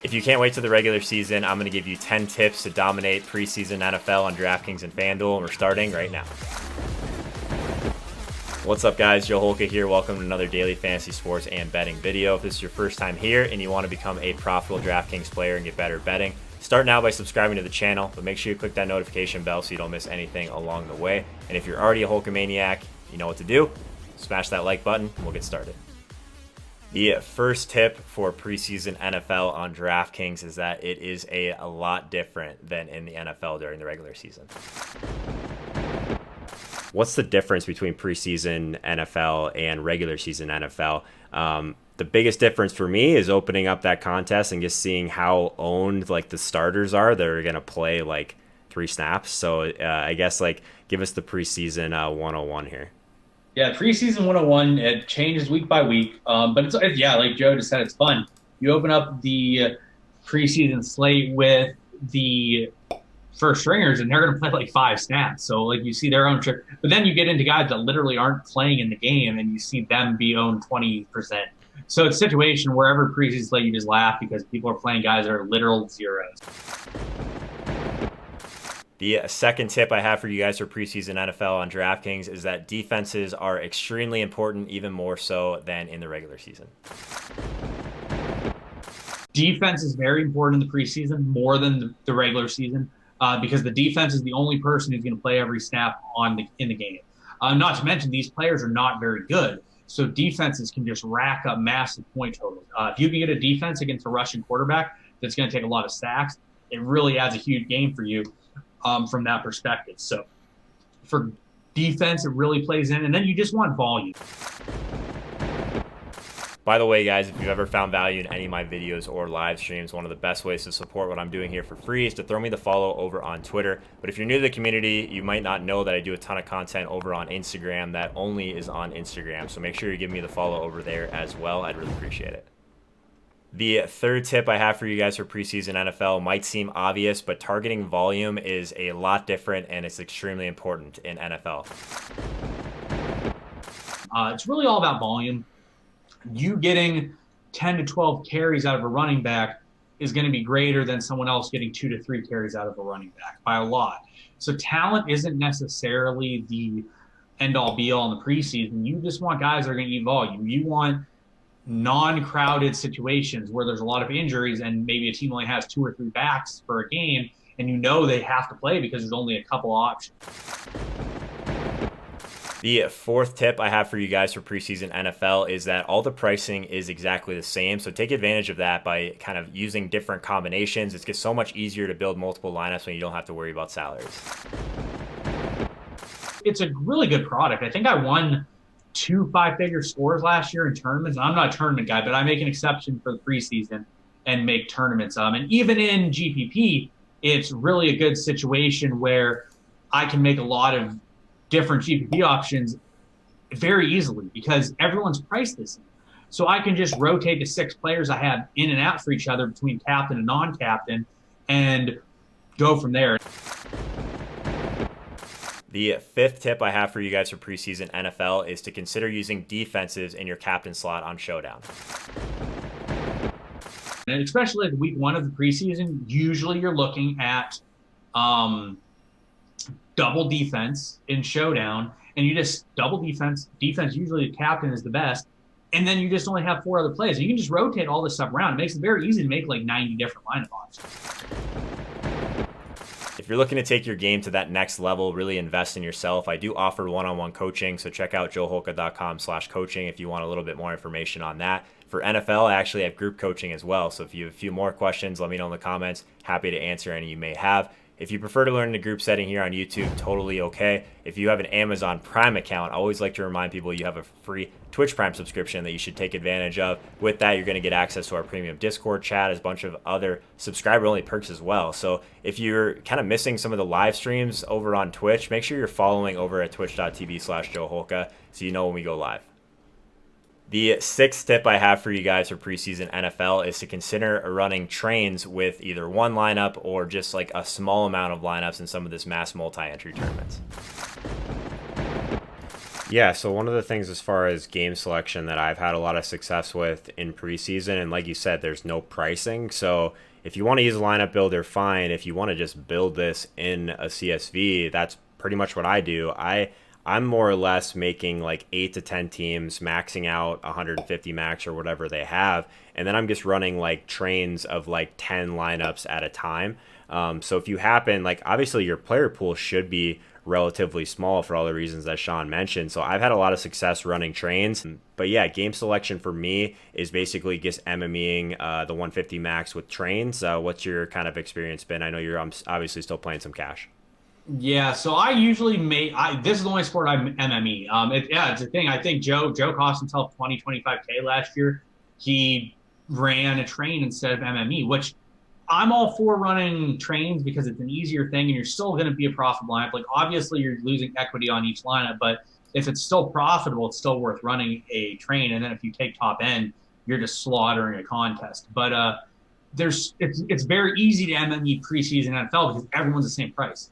If you can't wait to the regular season, I'm going to give you 10 tips to dominate preseason NFL on DraftKings and FanDuel, and we're starting right now. What's up, guys? Joe Holka here. Welcome to another daily fantasy sports and betting video. If this is your first time here and you want to become a profitable DraftKings player and get better at betting, start now by subscribing to the channel, but make sure you click that notification bell so you don't miss anything along the way. And if you're already a Holkamaniac, you know what to do. Smash that like button and we'll get started. The first tip for preseason NFL on DraftKings is that it is a lot different than in the NFL during the regular season. What's the difference between preseason NFL and regular season NFL? The biggest difference for me is opening up that contest and just seeing how owned like the starters are that are going to play like 3 snaps. So I guess like give us the preseason 101 here. Yeah, preseason 101, it changes week by week. But it's like Joe just said, it's fun. You open up the preseason slate with the first stringers, and they're going to play like 5 snaps. So like you see their own trip. But then you get into guys that literally aren't playing in the game, and you see them be owned 20%. So it's a situation where every preseason slate you just laugh because people are playing guys that are literal zeros. The second tip I have for you guys for preseason NFL on DraftKings is that defenses are extremely important, even more so than in the regular season. Defense is very important in the preseason, more than the regular season, because the defense is the only person who's going to play every snap in the game. Not to mention, these players are not very good, so defenses can just rack up massive point totals. If you can get a defense against a rushing quarterback that's going to take a lot of sacks, it really adds a huge game for you. From that perspective. So for defense, it really plays in, and then you just want volume. By the way, guys, if you've ever found value in any of my videos or live streams, one of the best ways to support what I'm doing here for free is to throw me the follow over on Twitter. But if you're new to the community, you might not know that I do a ton of content over on Instagram that only is on Instagram. So make sure you give me the follow over there as well. I'd really appreciate it. The third tip I have for you guys for preseason NFL might seem obvious, but targeting volume is a lot different and it's extremely important in NFL. It's really all about volume. You getting 10 to 12 carries out of a running back is going to be greater than someone else getting 2 to 3 carries out of a running back by a lot. So talent isn't necessarily the end-all be-all in the preseason. You just want guys that are going to eat volume. You want non-crowded situations where there's a lot of injuries and maybe a team only has 2 or 3 backs for a game, and you know they have to play because there's only a couple options. The fourth tip I have for you guys for preseason NFL is that all the pricing is exactly the same. So take advantage of that by kind of using different combinations. It gets so much easier to build multiple lineups when you don't have to worry about salaries. It's a really good product. I think I won 2 5-figure scores last year in tournaments. I'm not a tournament guy, but I make an exception for the preseason and make tournaments. And even in GPP, it's really a good situation where I can make a lot of different GPP options very easily because everyone's priced the same. So I can just rotate the 6 players I have in and out for each other between captain and non-captain and go from there. The fifth tip I have for you guys for preseason NFL is to consider using defenses in your captain slot on Showdown. And especially at week 1 of the preseason, usually you're looking at double defense in Showdown, and you just double defense. Defense, usually the captain is the best, and then you just only have 4 other plays. And you can just rotate all this stuff around. It makes it very easy to make like 90 different lineup options. If you're looking to take your game to that next level, really invest in yourself, I do offer one-on-one coaching, so check out joeholka.com/coaching if you want a little bit more information on that. For NFL, I actually have group coaching as well, so if you have a few more questions, let me know in the comments. Happy to answer any you may have. If you prefer to learn in a group setting here on YouTube, totally okay. If you have an Amazon Prime account, I always like to remind people you have a free Twitch Prime subscription that you should take advantage of. With that, you're going to get access to our premium Discord chat, as a bunch of other subscriber-only perks as well. So if you're kind of missing some of the live streams over on Twitch, make sure you're following over at twitch.tv/JoeHolka so you know when we go live. The sixth tip I have for you guys for preseason NFL is to consider running trains with either one lineup or just like a small amount of lineups in some of this mass multi-entry tournaments. Yeah, so one of the things as far as game selection that I've had a lot of success with in preseason, and like you said, there's no pricing. So if you want to use a lineup builder, fine. If you want to just build this in a CSV, that's pretty much what I do. I'm more or less making like 8 to 10 teams, maxing out 150 max or whatever they have, and then I'm just running like trains of like 10 lineups at a time. So if you happen, like obviously your player pool should be relatively small for all the reasons that Sean mentioned. So I've had a lot of success running trains. But yeah, game selection for me is basically just MMEing the 150 max with trains. What's your kind of experience been? I know you're obviously still playing some cash. Yeah, so I usually make this is the only sport I MME. It's a thing. I think Joe cost himself 25K last year. He ran a train instead of MME, which I'm all for running trains because it's an easier thing and you're still going to be a profitable lineup. Like obviously you're losing equity on each lineup, but if it's still profitable, it's still worth running a train. And then if you take top end, you're just slaughtering a contest. But it's very easy to MME preseason NFL because everyone's the same price.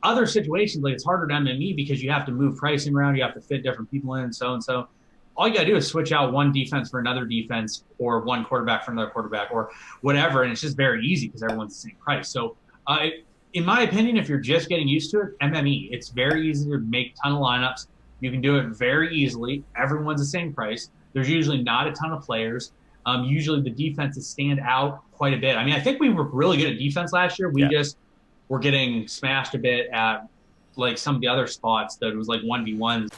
Other situations, like it's harder to MME because you have to move pricing around, you have to fit different people in, and so. All you got to do is switch out one defense for another defense or one quarterback for another quarterback or whatever, and it's just very easy because everyone's the same price. So in my opinion, if you're just getting used to it, MME. It's very easy to make a ton of lineups. You can do it very easily. Everyone's the same price. There's usually not a ton of players. Usually the defenses stand out quite a bit. I mean, I think we were really good at defense last year. We just were getting smashed a bit at like some of the other spots that it was like 1v1s.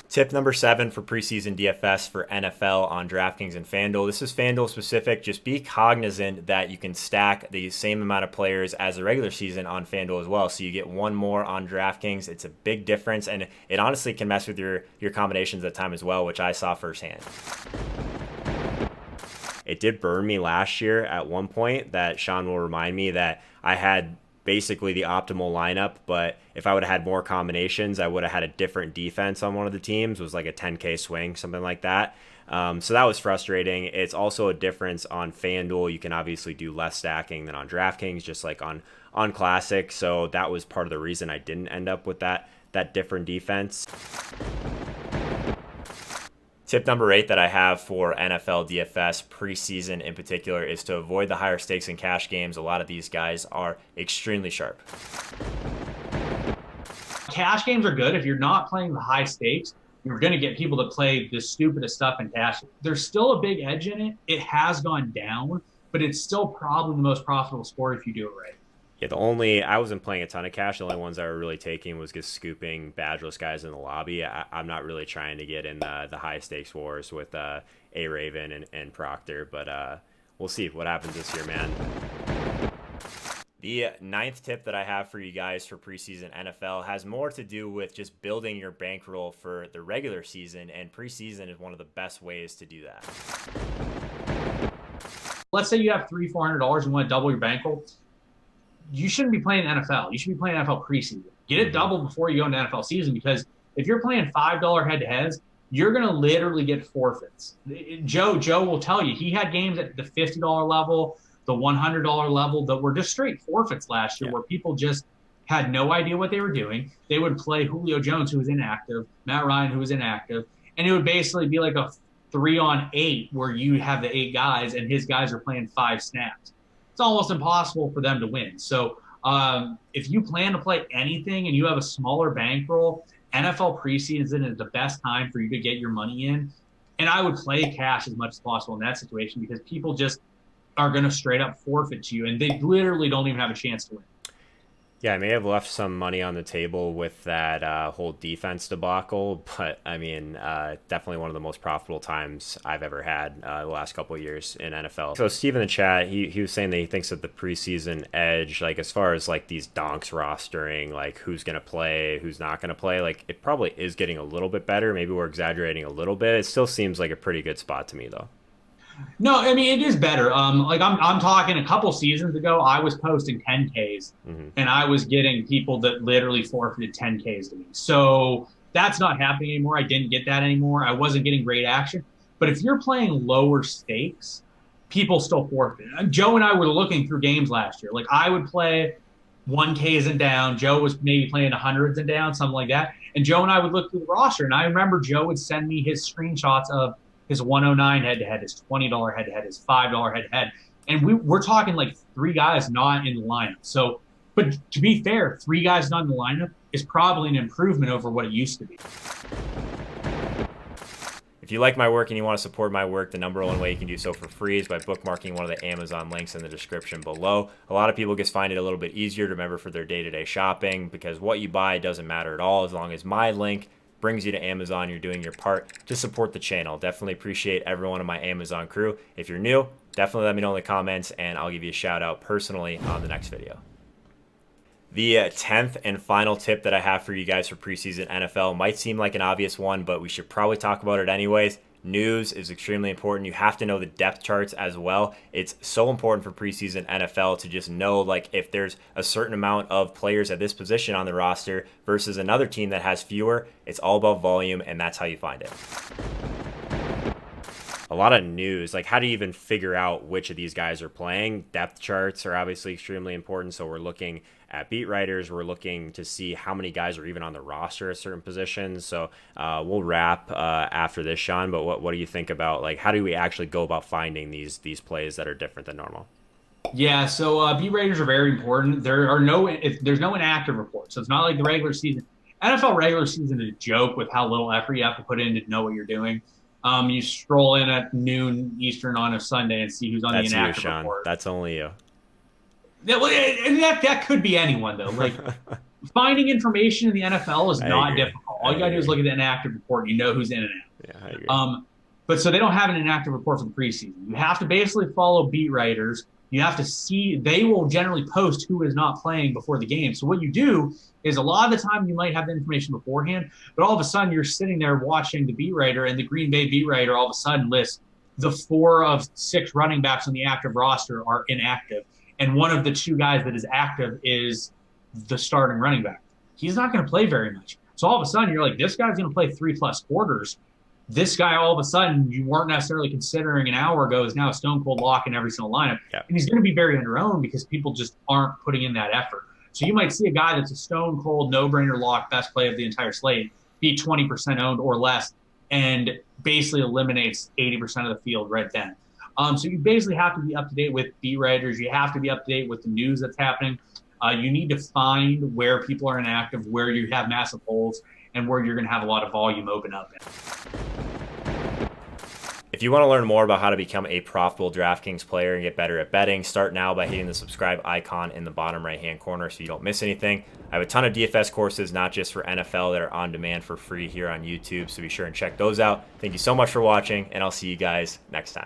Tip number 7 for preseason DFS for NFL on DraftKings and FanDuel. This is FanDuel specific. Just be cognizant that you can stack the same amount of players as the regular season on FanDuel as well. So you get one more on DraftKings. It's a big difference, and it honestly can mess with your combinations at time as well, which I saw firsthand. It did burn me last year at one point that Sean will remind me that I had basically the optimal lineup, but if I would have had more combinations, I would have had a different defense on one of the teams. It was like a 10K swing, something like that. So that was frustrating. It's also a difference on FanDuel. You can obviously do less stacking than on DraftKings, just like on Classic. So that was part of the reason I didn't end up with that different defense. Tip number 8 that I have for NFL DFS preseason in particular is to avoid the higher stakes in cash games. A lot of these guys are extremely sharp. Cash games are good. If you're not playing the high stakes, you're going to get people to play the stupidest stuff in cash. There's still a big edge in it. It has gone down, but it's still probably the most profitable sport if you do it right. Yeah, I wasn't playing a ton of cash. The only ones I were really taking was just scooping badgeless guys in the lobby. I'm not really trying to get in the high stakes wars with A Raven and Proctor, but we'll see what happens this year, man. The 9th tip that I have for you guys for preseason NFL has more to do with just building your bankroll for the regular season, and preseason is one of the best ways to do that. Let's say you have $300-400 and want to double your bankroll. You shouldn't be playing NFL. You should be playing NFL preseason. Get it doubled before you go into NFL season, because if you're playing $5 head-to-heads, you're going to literally get forfeits. Joe will tell you he had games at the $50 level, the $100 level that were just straight forfeits last year, where people just had no idea what they were doing. They would play Julio Jones, who was inactive, Matt Ryan, who was inactive, and it would basically be like a 3-on-8 where you have the 8 guys and his guys are playing 5 snaps. It's almost impossible for them to win. So if you plan to play anything and you have a smaller bankroll, NFL preseason is the best time for you to get your money in. And I would play cash as much as possible in that situation, because people just are going to straight up forfeit to you, and they literally don't even have a chance to win. Yeah, I may have left some money on the table with that whole defense debacle, but I mean, definitely one of the most profitable times I've ever had the last couple of years in NFL. So Steve in the chat, he was saying that he thinks that the preseason edge, like as far as like these donks rostering, like who's going to play, who's not going to play, like it probably is getting a little bit better. Maybe we're exaggerating a little bit. It still seems like a pretty good spot to me, though. No, I mean, it is better. Like I'm talking a couple seasons ago, I was posting 10Ks and I was getting people that literally forfeited 10Ks to me. So that's not happening anymore. I didn't get that anymore. I wasn't getting great action. But if you're playing lower stakes, people still forfeit. Joe and I were looking through games last year. Like I would play 1Ks and down. Joe was maybe playing 100s and down, something like that. And Joe and I would look through the roster, and I remember Joe would send me his screenshots of his 109 head-to-head, his $20 head-to-head, his $5 head-to-head. And we're talking like 3 guys not in the lineup. So, but to be fair, 3 guys not in the lineup is probably an improvement over what it used to be. If you like my work and you want to support my work, the number one way you can do so for free is by bookmarking one of the Amazon links in the description below. A lot of people just find it a little bit easier to remember for their day-to-day shopping, because what you buy doesn't matter at all. As long as my link brings you to Amazon, you're doing your part to support the channel. Definitely appreciate everyone in my Amazon crew. If you're new, definitely let me know in the comments, and I'll give you a shout out personally on the next video. The 10th and final tip that I have for you guys for preseason NFL might seem like an obvious one, but we should probably talk about it anyways. News is extremely important. You have to know the depth charts as well. It's so important for preseason NFL to just know, like, if there's a certain amount of players at this position on the roster versus another team that has fewer. It's all about volume, and that's how you find it. A lot of news, like how do you even figure out which of these guys are playing? Depth charts are obviously extremely important, so we're looking at beat writers. We're looking to see how many guys are even on the roster at certain positions. So we'll wrap after this, Sean, but what do you think about, like, how do we actually go about finding these plays that are different than normal? Yeah, so beat writers are very important. There's no inactive reports, so it's not like the regular season. NFL regular season is a joke with how little effort you have to put in to know what you're doing. You stroll in at noon Eastern on a Sunday and see who's on the inactive report. That's only you. Yeah, well, and that could be anyone, though. Like, finding information in the NFL is not difficult. All you got to do is look at the inactive report, and you know who's in and out. Yeah, I agree. But so they don't have an inactive report for the preseason. You have to basically follow beat writers. You have to see, they will generally post who is not playing before the game. So what you do is, a lot of the time you might have the information beforehand, but all of a sudden you're sitting there watching the beat writer, and the Green Bay beat writer all of a sudden lists the 4 of 6 running backs on the active roster are inactive. And one of the 2 guys that is active is the starting running back. He's not going to play very much. So all of a sudden you're like, this guy's going to play 3+ quarters. This guy, all of a sudden, you weren't necessarily considering an hour ago, is now a stone cold lock in every single lineup. Yep. And he's going to be very underowned because people just aren't putting in that effort. So you might see a guy that's a stone cold, no-brainer lock, best play of the entire slate, be 20% owned or less, and basically eliminates 80% of the field right then. So you basically have to be up to date with beat writers. You have to be up to date with the news that's happening. You need to find where people are inactive, where you have massive holes, and where you're going to have a lot of volume open up. If you want to learn more about how to become a profitable DraftKings player and get better at betting, start now by hitting the subscribe icon in the bottom right-hand corner so you don't miss anything. I have a ton of DFS courses, not just for NFL, that are on demand for free here on YouTube, so be sure and check those out. Thank you so much for watching, and I'll see you guys next time.